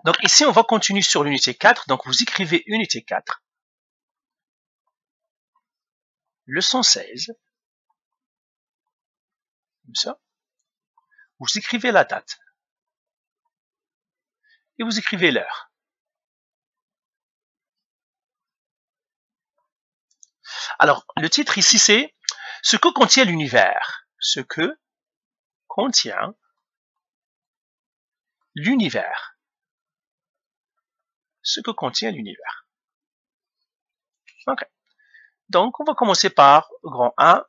Donc ici, on va continuer sur l'unité 4. Donc vous écrivez unité 4, leçon 16, comme ça. Vous écrivez la date et vous écrivez l'heure. Alors, le titre ici, c'est « Ce que contient l'univers ». Ce que contient l'univers. Ce que contient l'univers. Ok. Donc, on va commencer par grand 1.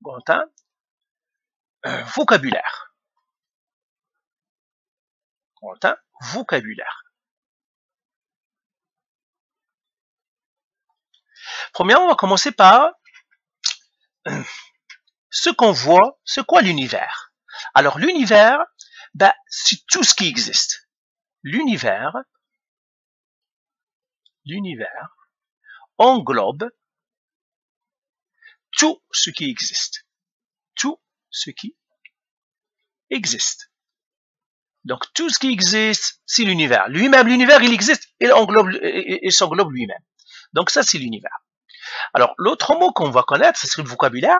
Grand 1, vocabulaire. Grand 1, vocabulaire. Premièrement, on va commencer par ce qu'on voit, c'est quoi l'univers? Alors, l'univers, c'est tout ce qui existe. L'univers englobe tout ce qui existe. Tout ce qui existe. Donc, tout ce qui existe, c'est l'univers. Lui-même, l'univers, il existe, il s'englobe lui-même. Donc, ça, c'est l'univers. Alors, l'autre mot qu'on va connaître, c'est le vocabulaire.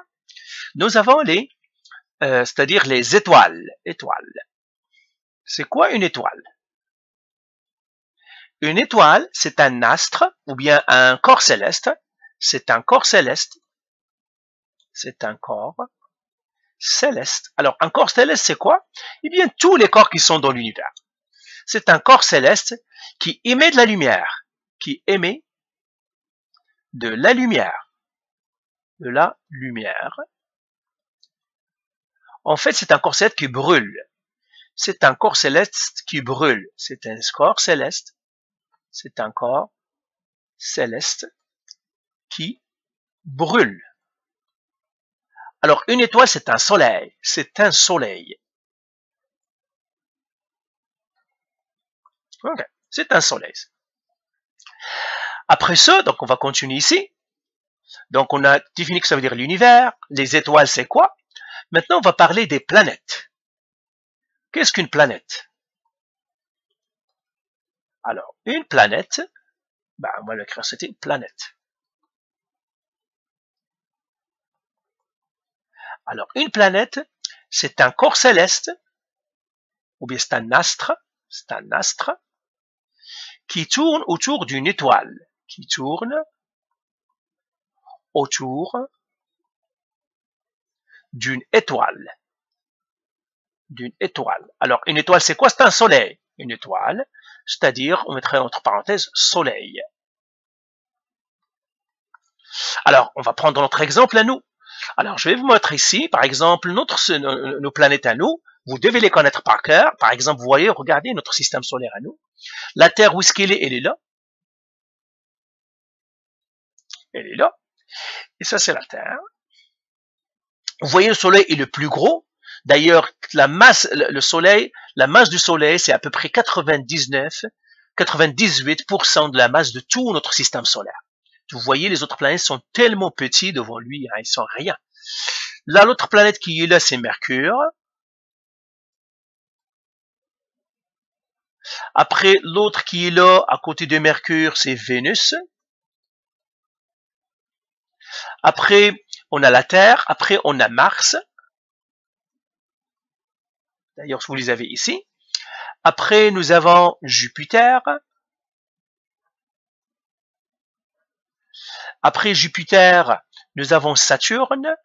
Nous avons c'est-à-dire les étoiles. Étoiles. C'est quoi une étoile? Une étoile, c'est un astre, ou bien un corps céleste. C'est un corps céleste. C'est un corps céleste. Alors, un corps céleste, c'est quoi? Eh bien, tous les corps qui sont dans l'univers. C'est un corps céleste qui émet de la lumière. Qui émet de la lumière. De la lumière. En fait, c'est un corps céleste qui brûle. C'est un corps céleste qui brûle. C'est un corps céleste. C'est un corps céleste qui brûle. Alors, une étoile, c'est un soleil. C'est un soleil. Okay. C'est un soleil. Après ça, donc on va continuer ici. Donc, on a défini que ça veut dire l'univers. Les étoiles, c'est quoi? Maintenant, on va parler des planètes. Qu'est-ce qu'une planète? Alors, une planète, on va l'écrire, c'était une planète. Alors, une planète, c'est un corps céleste, ou bien c'est un astre qui tourne autour d'une étoile, qui tourne autour d'une étoile. Alors, une étoile, c'est quoi? C'est un soleil. Une étoile, c'est-à-dire, on mettrait entre parenthèses, soleil. Alors, on va prendre notre exemple à nous. Alors, je vais vous montrer ici, par exemple, nos planètes à nous. Vous devez les connaître par cœur. Par exemple, vous voyez, regardez notre système solaire à nous. La Terre, où est-ce qu'elle est? Elle est là. Elle est là. Et ça, c'est la Terre. Vous voyez, le Soleil est le plus gros. D'ailleurs, la masse du Soleil, c'est à peu près 98% de la masse de tout notre système solaire. Vous voyez, les autres planètes sont tellement petites devant lui, ils sont rien. Là, l'autre planète qui est là, c'est Mercure. Après, l'autre qui est là, à côté de Mercure, c'est Vénus. Après, on a la Terre. Après, on a Mars. D'ailleurs, vous les avez ici. Après, nous avons Jupiter. Après Jupiter, nous avons Saturne.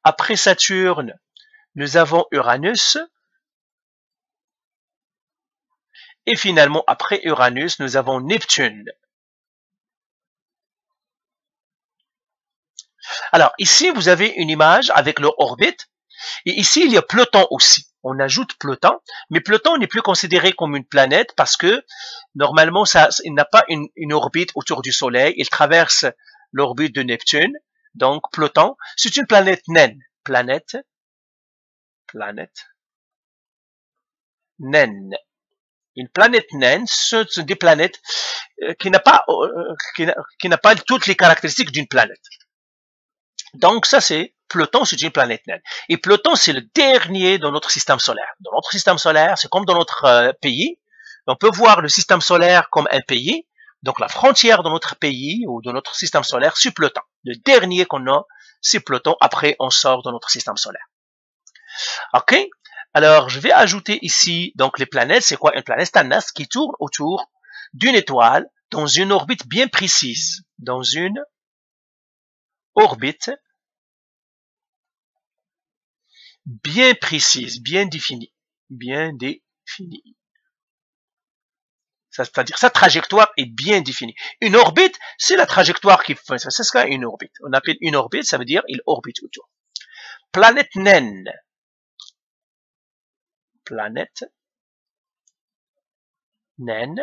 Après Saturne, nous avons Uranus. Et finalement, après Uranus, nous avons Neptune. Alors, ici, vous avez une image avec leur orbite. Et ici, il y a Pluton aussi. On ajoute Pluton. Mais Pluton n'est plus considéré comme une planète parce que, normalement, il n'a pas une orbite autour du Soleil. Il traverse l'orbite de Neptune. Donc, Pluton, c'est une planète naine. Planète naine. Une planète naine, ce sont des planètes qui n'a pas toutes les caractéristiques d'une planète. Donc, ça, c'est Pluton, c'est une planète naine. Et Pluton, c'est le dernier dans notre système solaire. Dans notre système solaire, c'est comme dans notre pays. On peut voir le système solaire comme un pays. Donc, la frontière de notre pays ou de notre système solaire, c'est Pluton. Le dernier qu'on a, c'est Pluton. Après, on sort de notre système solaire. OK? Alors, je vais ajouter ici, donc, les planètes. C'est quoi une planète? C'est un astre qui tourne autour d'une étoile dans une orbite bien précise. Dans une orbite bien précise, bien définie. Bien définie. C'est-à-dire, sa trajectoire est bien définie. Une orbite, c'est la trajectoire qui fait. C'est ce qu'une orbite. On appelle une orbite, ça veut dire il orbite autour. Planète naine. Planète naine.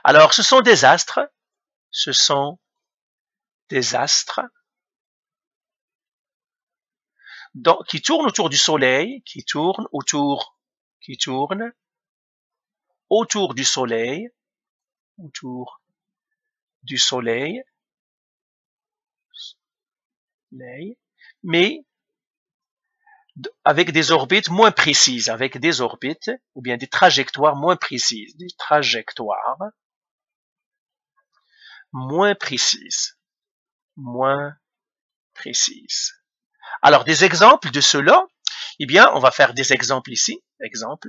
Alors, ce sont des astres. Ce sont des astres donc, qui tournent autour du Soleil, qui tournent autour du Soleil, mais avec des orbites moins précises, avec des orbites ou bien des trajectoires moins précises, des trajectoires moins précises. Alors, des exemples de cela, eh bien, on va faire des exemples ici. Exemple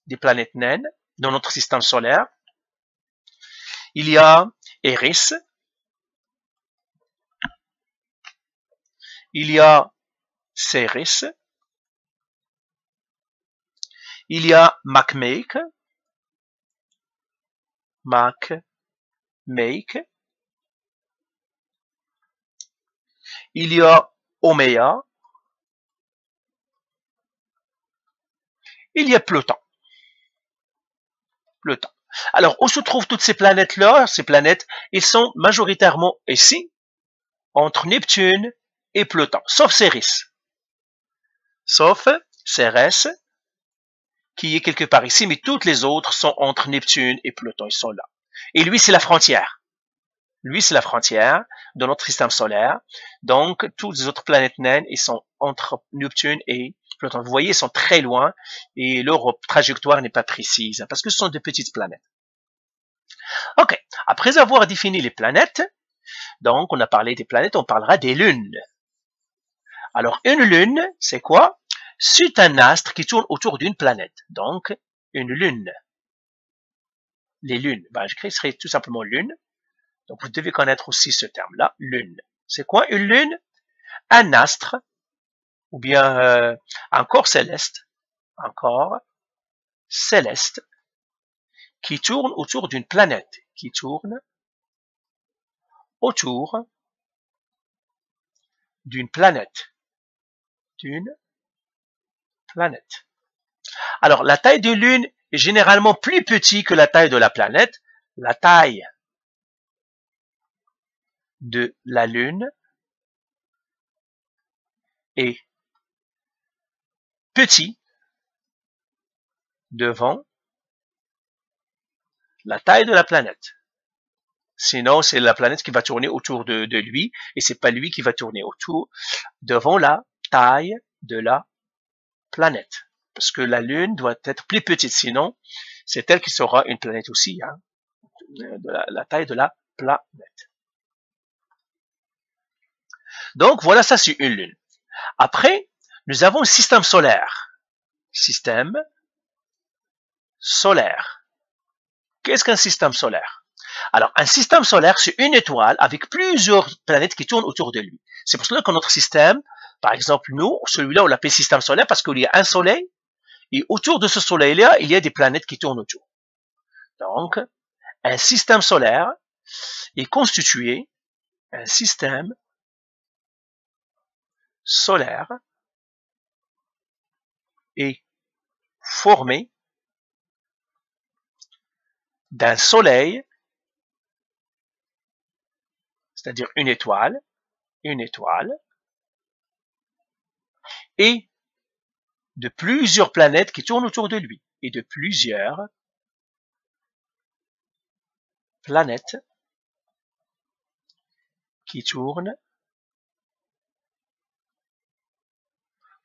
des planètes naines dans notre système solaire. Il y a Eris. Il y a Ceres. Il y a Makemake. Il y a Omeya. Il y a Pluton. Alors, où se trouvent toutes ces planètes-là? Ces planètes, ils sont majoritairement ici, entre Neptune et Pluton, sauf Ceres. Qui est quelque part ici, mais toutes les autres sont entre Neptune et Pluton, ils sont là. Et lui, c'est la frontière. De notre système solaire. Donc, toutes les autres planètes naines, ils sont entre Neptune et Pluton. Vous voyez, ils sont très loin et leur trajectoire n'est pas précise parce que ce sont de petites planètes. OK. Après avoir défini les planètes, donc on a parlé des planètes, on parlera des lunes. Alors, une lune, c'est quoi? C'est un astre qui tourne autour d'une planète. Donc, une lune. Les lunes, j'écrirai tout simplement lune. Donc, vous devez connaître aussi ce terme-là, lune. C'est quoi une lune? Un astre, ou bien un corps céleste, qui tourne autour d'une planète, Alors, la taille d'une lune est généralement plus petite que la taille de la planète. La taille de la lune est petit devant la taille de la planète. Sinon, c'est la planète qui va tourner autour de lui et c'est pas lui qui va tourner autour devant la taille de la planète. Parce que la Lune doit être plus petite, sinon c'est elle qui sera une planète aussi, hein, de la taille de la planète. Donc voilà, ça c'est une Lune. Après, nous avons un système solaire. Qu'est-ce qu'un système solaire? Alors, un système solaire, c'est une étoile avec plusieurs planètes qui tournent autour de lui. C'est pour cela que notre système, par exemple, nous, celui-là, on l'appelle système solaire parce qu'il y a un soleil et autour de ce soleil-là, il y a des planètes qui tournent autour. Donc, un système solaire est constitué, un système solaire est formé d'un soleil, c'est-à-dire une étoile, et de plusieurs planètes qui tournent autour de lui, et de plusieurs planètes qui tourne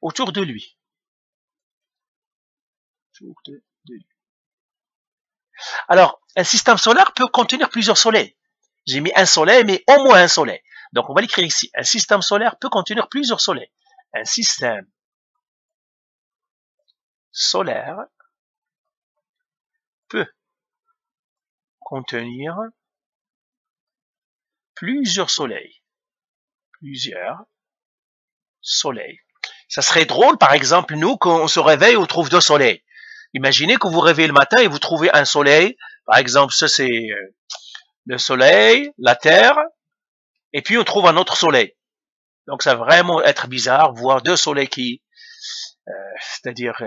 autour de lui. Alors, un système solaire peut contenir plusieurs soleils. J'ai mis un soleil, mais au moins un soleil. Donc, on va l'écrire ici. Un système solaire peut contenir plusieurs soleils. Un système solaire peut contenir plusieurs soleils. Plusieurs soleils. Ça serait drôle, par exemple, nous, quand on se réveille, on trouve deux soleils. Imaginez que vous réveillez le matin et vous trouvez un soleil. Par exemple, ça c'est le soleil, la Terre, et puis on trouve un autre soleil. Donc ça va vraiment être bizarre, voir deux soleils qui, c'est-à-dire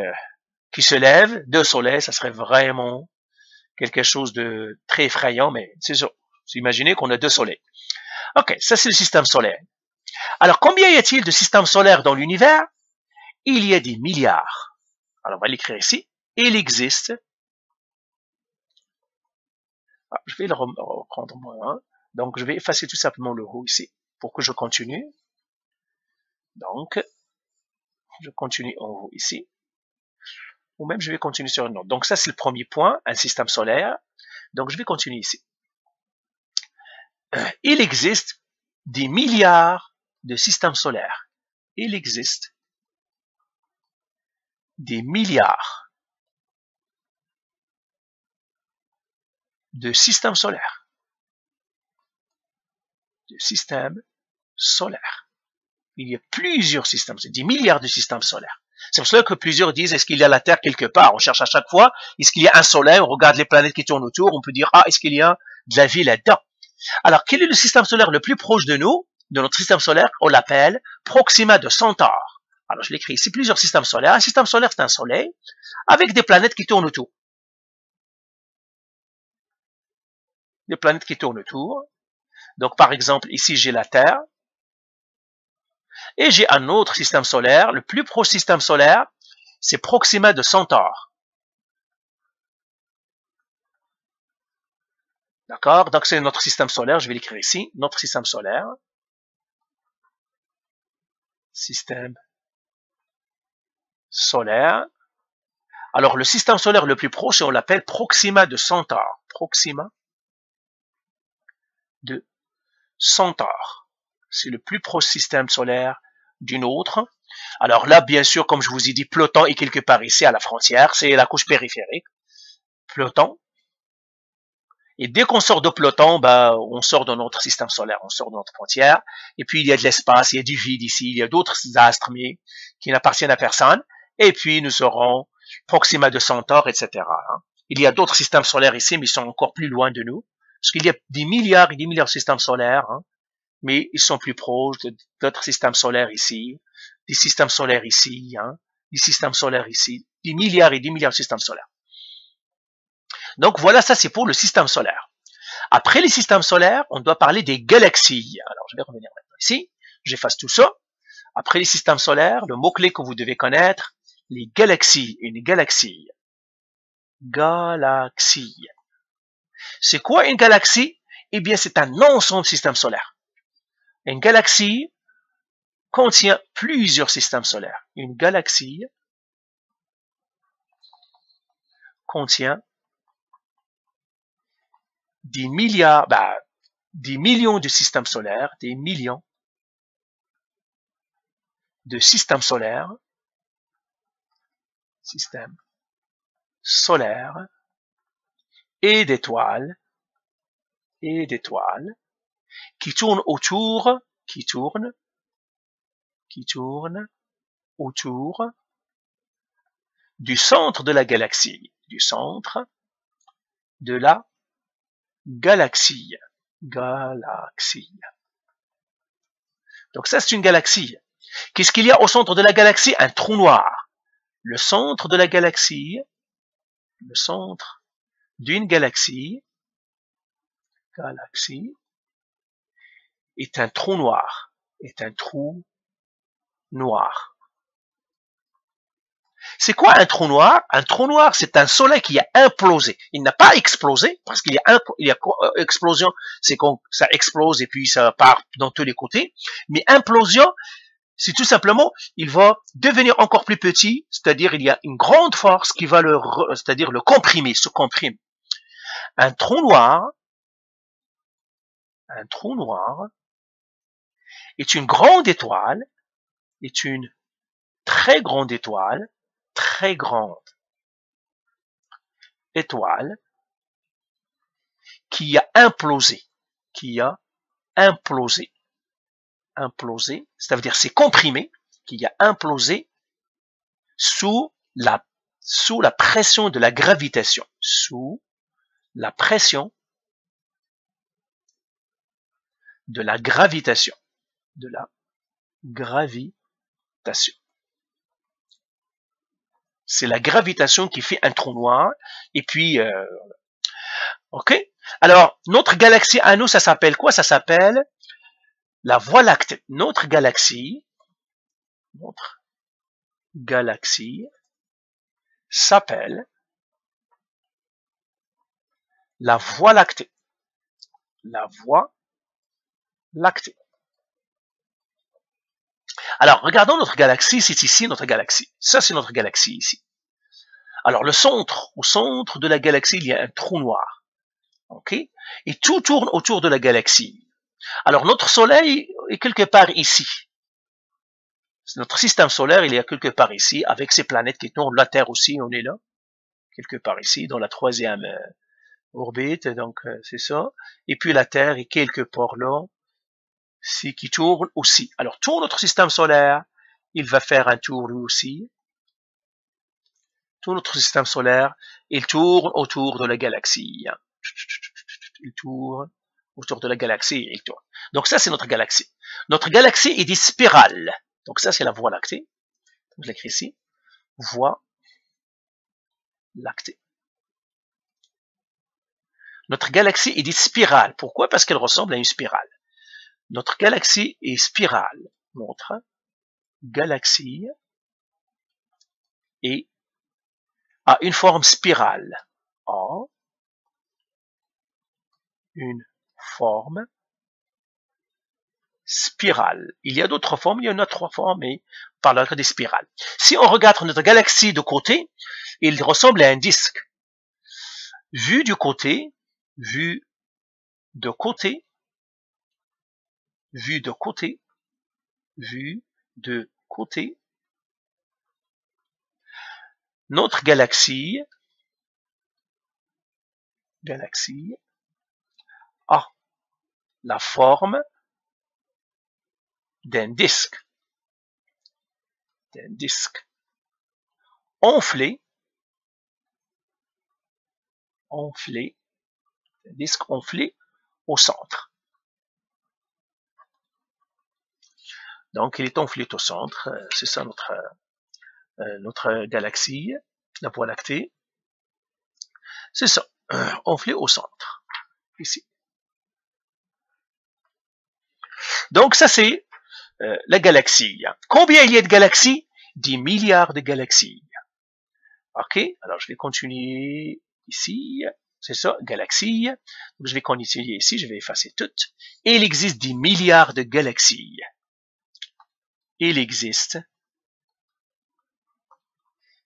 qui se lèvent, deux soleils, ça serait vraiment quelque chose de très effrayant, mais c'est ça. Imaginez qu'on a deux soleils. Ok, ça c'est le système solaire. Alors combien y a-t-il de systèmes solaires dans l'univers? Il y a des milliards. Alors on va l'écrire ici. Il existe. Je vais le reprendre moi. Hein. Donc je vais effacer tout simplement le haut ici pour que je continue. Donc je continue en haut ici. Ou même je vais continuer sur une autre. Donc ça c'est le premier point, un système solaire. Donc je vais continuer ici. Il existe des milliards de systèmes solaires. Il existe des milliards de systèmes solaires. De systèmes solaires. Il y a plusieurs systèmes, des milliards de systèmes solaires. C'est pour cela que plusieurs disent, est-ce qu'il y a la Terre quelque part? On cherche à chaque fois, est-ce qu'il y a un soleil? On regarde les planètes qui tournent autour, on peut dire, ah, est-ce qu'il y a de la vie là-dedans? Alors, quel est le système solaire le plus proche de nous, de notre système solaire? On l'appelle Proxima de Centaure. Alors, je l'écris ici, plusieurs systèmes solaires. Un système solaire, c'est un soleil avec des planètes qui tournent autour. Des planètes qui tournent autour. Donc, par exemple, ici, j'ai la Terre. Et j'ai un autre système solaire. Le plus proche système solaire, c'est Proxima de Centaure. D'accord? Donc, c'est notre système solaire. Je vais l'écrire ici. Notre système solaire. Système solaire. Alors, le système solaire le plus proche, on l'appelle Proxima de Centaure. Proxima de Centaure. C'est le plus proche système solaire d'une autre. Alors là, bien sûr, comme je vous ai dit, Pluton est quelque part ici à la frontière. C'est la couche périphérique. Pluton. Et dès qu'on sort de Pluton, ben, on sort de notre système solaire, on sort de notre frontière. Et puis, il y a de l'espace, il y a du vide ici, il y a d'autres astres, mais qui n'appartiennent à personne. Et puis, nous serons Proxima de Centaure, etc. Il y a d'autres systèmes solaires ici, mais ils sont encore plus loin de nous. Parce qu'il y a des milliards et des milliards de systèmes solaires, mais ils sont plus proches d'autres systèmes solaires ici, des systèmes solaires ici, des systèmes solaires ici, des milliards et des milliards de systèmes solaires. Donc voilà, ça c'est pour le système solaire. Après les systèmes solaires, on doit parler des galaxies. Alors je vais revenir maintenant ici, j'efface tout ça. Après les systèmes solaires, le mot-clé que vous devez connaître, les galaxies. Une galaxie. Galaxie. C'est quoi une galaxie? Eh bien, c'est un ensemble de systèmes solaires. Une galaxie contient plusieurs systèmes solaires. Une galaxie contient des milliards, des millions de systèmes solaires, des millions de systèmes solaires, et d'étoiles, qui tournent autour, qui tournent autour du centre de la galaxie, du centre de la galaxie. Donc ça, c'est une galaxie. Qu'est-ce qu'il y a au centre de la galaxie? Un trou noir. Le centre de la galaxie, le centre d'une galaxie, est un trou noir. C'est quoi un trou noir? Un trou noir, c'est un soleil qui a implosé. Il n'a pas explosé, parce qu'il y a, explosion, c'est quand ça explose et puis ça part dans tous les côtés. Mais implosion, c'est tout simplement, il va devenir encore plus petit, c'est-à-dire il y a une grande force qui va c'est-à-dire le comprimer, se comprime. Un trou noir est une grande étoile, est une très grande étoile, qui a implosé, ça veut dire c'est comprimé, qui a implosé sous la pression de la gravitation, sous la pression de la gravitation, C'est la gravitation qui fait un trou noir. Et puis, ok. Alors, notre galaxie à nous, ça s'appelle quoi? Ça s'appelle la Voie lactée. Notre galaxie s'appelle la Voie lactée. La Voie lactée. Alors, regardons notre galaxie, c'est ici notre galaxie. Ça, c'est notre galaxie ici. Alors, au centre de la galaxie, il y a un trou noir. Ok? Et tout tourne autour de la galaxie. Alors, notre Soleil est quelque part ici. Notre système solaire, il est quelque part ici, avec ses planètes qui tournent. La Terre aussi, on est là. Quelque part ici, dans la 3e orbite. Donc, c'est ça. Et puis, la Terre est quelque part là. C'est qui tourne aussi. Alors, tout notre système solaire, il va faire un tour lui aussi. Tout notre système solaire, il tourne autour de la galaxie. Il tourne autour de la galaxie, il tourne. Donc ça, c'est notre galaxie. Notre galaxie est des spirales. Donc ça, c'est la Voie lactée. Je l'écris ici. Voie lactée. Notre galaxie est des spirales. Pourquoi? Parce qu'elle ressemble à une spirale. Notre galaxie est spirale. Notre galaxie a une forme spirale. Une forme spirale. Il y a d'autres formes, il y en a 3 formes, mais on parlera des spirales. Si on regarde notre galaxie de côté, il ressemble à un disque. Vu de côté, notre galaxie a la forme d'un disque. Enflé, un disque enflé au centre. Donc, il est enflé au centre. C'est ça notre galaxie, la Voie lactée. C'est ça, enflé au centre, ici. Donc, ça, c'est la galaxie. Combien il y a de galaxies? 10 milliards de galaxies. Ok, alors je vais continuer ici. C'est ça, galaxie. Donc, je vais continuer ici, je vais effacer toutes. Et il existe 10 milliards de galaxies. Il existe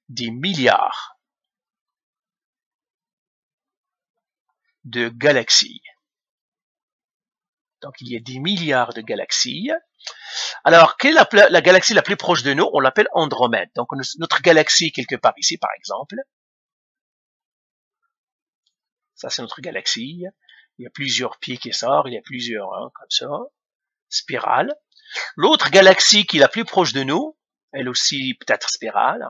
10 milliards de galaxies. Donc, il y a 10 milliards de galaxies. Alors, quelle est la galaxie la plus proche de nous? On l'appelle Andromède. Donc, notre galaxie, quelque part ici, par exemple. Ça, c'est notre galaxie. Il y a plusieurs pieds qui sortent, il y a plusieurs, comme ça, spirales. L'autre galaxie qui est la plus proche de nous, elle aussi peut-être spirale.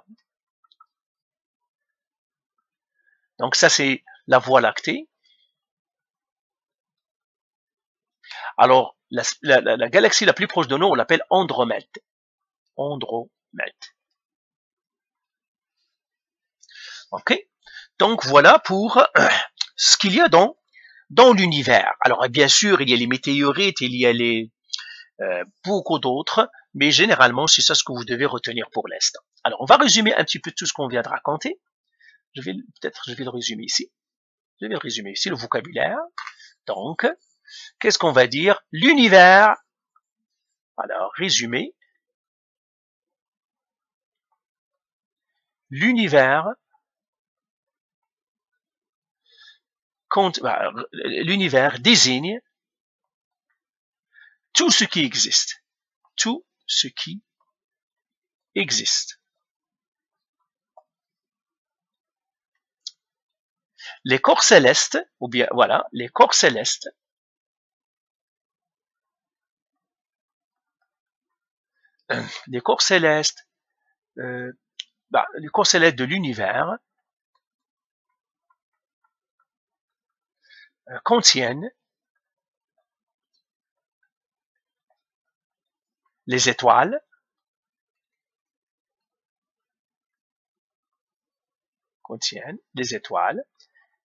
Donc, ça, c'est la Voie lactée. Alors, la galaxie la plus proche de nous, on l'appelle Andromède. Ok? Donc, voilà pour ce qu'il y a dans l'univers. Alors, bien sûr, il y a les météorites, il y a beaucoup d'autres, mais généralement, c'est ça ce que vous devez retenir pour l'instant. Alors, on va résumer un petit peu tout ce qu'on vient de raconter. Je vais le résumer ici. Je vais le résumer ici, le vocabulaire. Donc, qu'est-ce qu'on va dire? L'univers. Alors, résumé. L'univers l'univers désigne tout ce qui existe. Tout ce qui existe. Les corps célestes, ou bien, voilà, les corps célestes, les corps célestes, les corps célestes de l'univers contiennent les étoiles,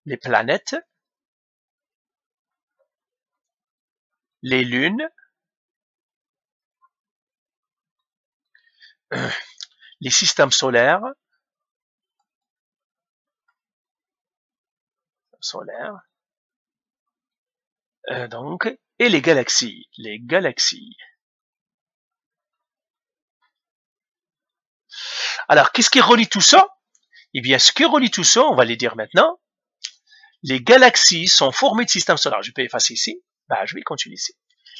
les planètes, les lunes, les systèmes solaires, donc, et les galaxies, Alors, qu'est-ce qui relie tout ça? Eh bien, ce qui relie tout ça, on va les dire maintenant. Les galaxies sont formées de systèmes solaires. Je peux effacer ici. Je vais continuer ici.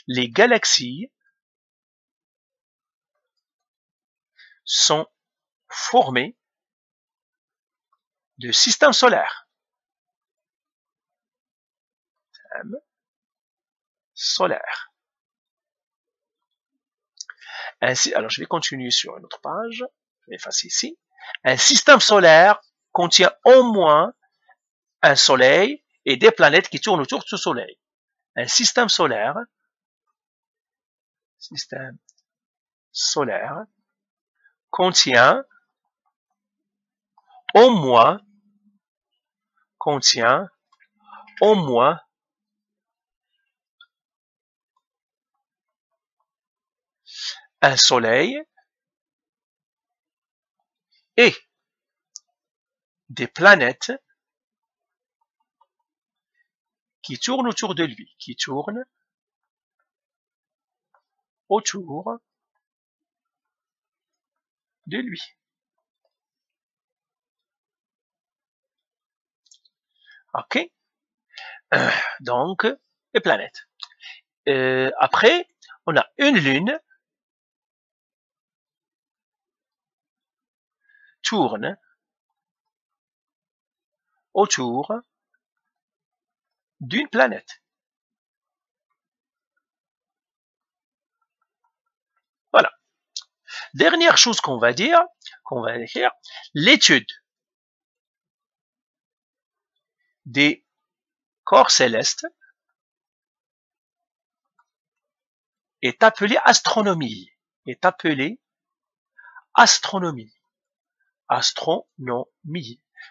Les galaxies sont formées de systèmes solaires. Ainsi, alors, je vais continuer sur une autre page. Je vais effacer ici. Un système solaire contient au moins un soleil et des planètes qui tournent autour de ce soleil. Un système solaire contient au moins un soleil et des planètes qui tournent autour de lui, Ok? Donc, les planètes. Après, on a une lune tourne autour d'une planète. Voilà. Dernière chose qu'on va dire, l'étude des corps célestes est appelée astronomie.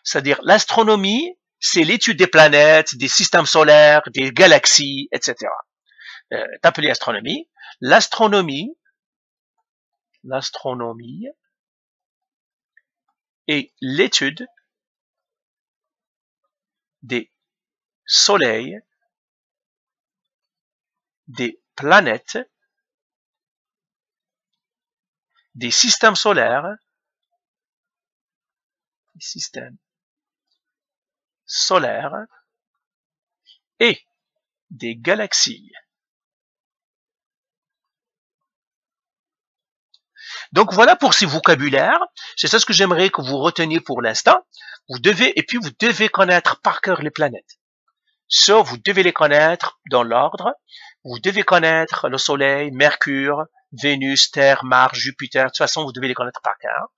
C'est-à-dire l'astronomie, c'est l'étude des planètes, des systèmes solaires, des galaxies, etc. Est appelée astronomie. L'astronomie est l'étude des soleils, des planètes, des systèmes solaires, et des galaxies. Donc voilà pour ces vocabulaires. C'est ça ce que j'aimerais que vous reteniez pour l'instant. Vous devez connaître par cœur les planètes. Ça, vous devez les connaître dans l'ordre. Vous devez connaître le Soleil, Mercure, Vénus, Terre, Mars, Jupiter. De toute façon, vous devez les connaître par cœur.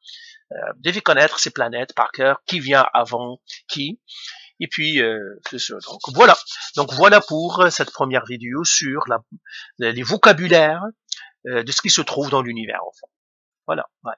Vous devez connaître ces planètes par cœur. Qui vient avant qui. Et puis, c'est ça. Donc voilà pour cette première vidéo sur les vocabulaires de ce qui se trouve dans l'univers. Enfin. Voilà. Ouais.